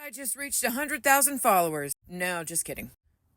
I just reached 100,000 followers. No, just kidding.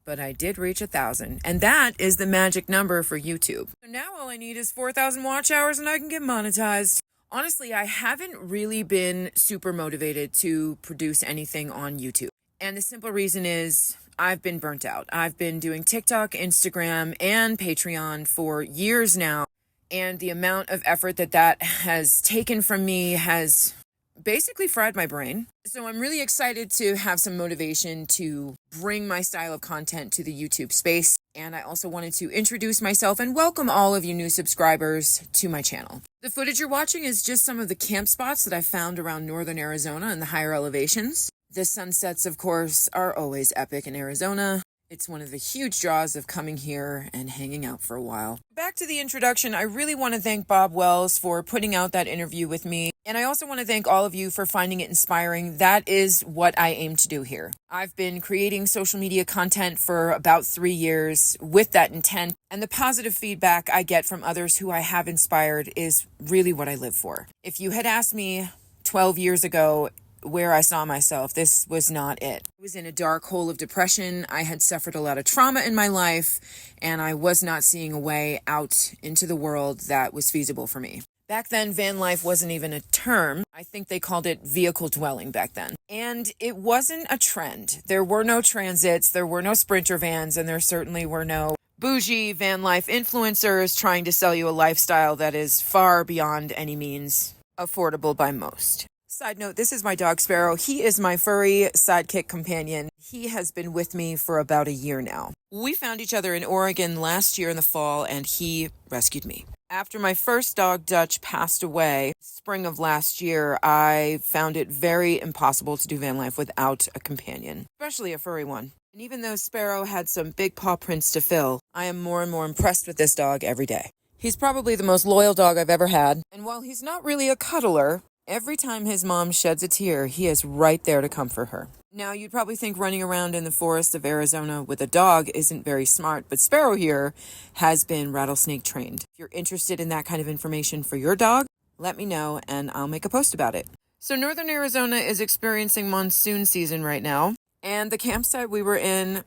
But I did reach 1,000, and that is the magic number for YouTube. So now all I need is 4,000 watch hours and I can get monetized. Honestly, I haven't really been super motivated to produce anything on YouTube. And the simple reason is I've been burnt out. I've been doing TikTok, Instagram, and Patreon for years now. And the amount of effort that has taken from me has basically fried my brain. So I'm really excited to have some motivation to bring my style of content to the YouTube space. And I also wanted to introduce myself and welcome all of you new subscribers to my channel. The footage you're watching is just some of the camp spots that I found around northern Arizona and the higher elevations. The sunsets, of course, are always epic in Arizona. It's one of the huge draws of coming here and hanging out for a while. Back to the introduction, I really want to thank Bob Wells for putting out that interview with me. And I also want to thank all of you for finding it inspiring. That is what I aim to do here. I've been creating social media content for about 3 years with that intent. And the positive feedback I get from others who I have inspired is really what I live for. If you had asked me 12 years ago where I saw myself, this was not it. I was in a dark hole of depression. I had suffered a lot of trauma in my life, and I was not seeing a way out into the world that was feasible for me. Back then, van life wasn't even a term. I think they called it vehicle dwelling back then. And it wasn't a trend. There were no transits, there were no Sprinter vans, and there certainly were no bougie van life influencers trying to sell you a lifestyle that is far beyond any means affordable by most. Side note, this is my dog Sparrow. He is my furry sidekick companion. He has been with me for about a year now. We found each other in Oregon last year in the fall, and he rescued me. After my first dog, Dutch, passed away, spring of last year, I found it very impossible to do van life without a companion, especially a furry one. And even though Sparrow had some big paw prints to fill, I am more and more impressed with this dog every day. He's probably the most loyal dog I've ever had, and while he's not really a cuddler, every time his mom sheds a tear, he is right there to comfort her. Now, you'd probably think running around in the forest of Arizona with a dog isn't very smart, but Sparrow here has been rattlesnake trained. If you're interested in that kind of information for your dog, let me know and I'll make a post about it. So northern Arizona is experiencing monsoon season right now, and the campsite we were in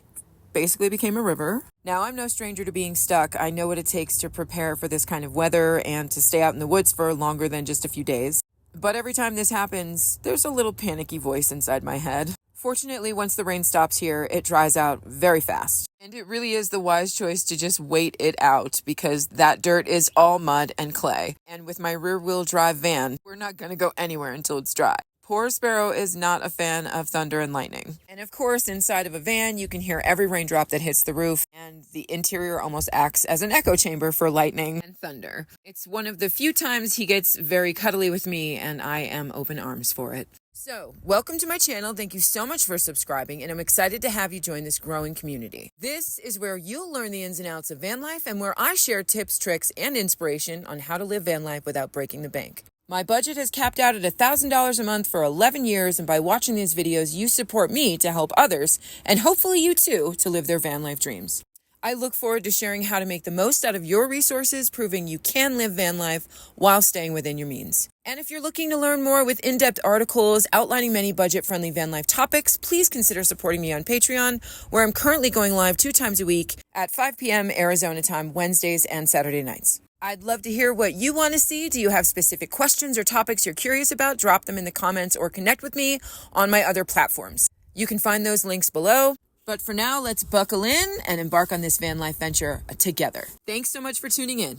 basically became a river. Now, I'm no stranger to being stuck. I know what it takes to prepare for this kind of weather and to stay out in the woods for longer than just a few days. But every time this happens, there's a little panicky voice inside my head. Fortunately, once the rain stops here, it dries out very fast. And it really is the wise choice to just wait it out because that dirt is all mud and clay. And with my rear-wheel drive van, we're not going to go anywhere until it's dry. Poor Sparrow is not a fan of thunder and lightning. And of course, inside of a van, you can hear every raindrop that hits the roof, and the interior almost acts as an echo chamber for lightning and thunder. It's one of the few times he gets very cuddly with me, and I am open arms for it. So, welcome to my channel. Thank you so much for subscribing, and I'm excited to have you join this growing community. This is where you'll learn the ins and outs of van life and where I share tips, tricks, and inspiration on how to live van life without breaking the bank. My budget has capped out at $1,000 a month for 11 years, and by watching these videos, you support me to help others, and hopefully you too, to live their van life dreams. I look forward to sharing how to make the most out of your resources, proving you can live van life while staying within your means. And if you're looking to learn more with in-depth articles outlining many budget-friendly van life topics, please consider supporting me on Patreon, where I'm currently going live 2 times a week at 5 p.m. Arizona time, Wednesdays and Saturday nights. I'd love to hear what you want to see. Do you have specific questions or topics you're curious about? Drop them in the comments or connect with me on my other platforms. You can find those links below. But for now, let's buckle in and embark on this van life venture together. Thanks so much for tuning in.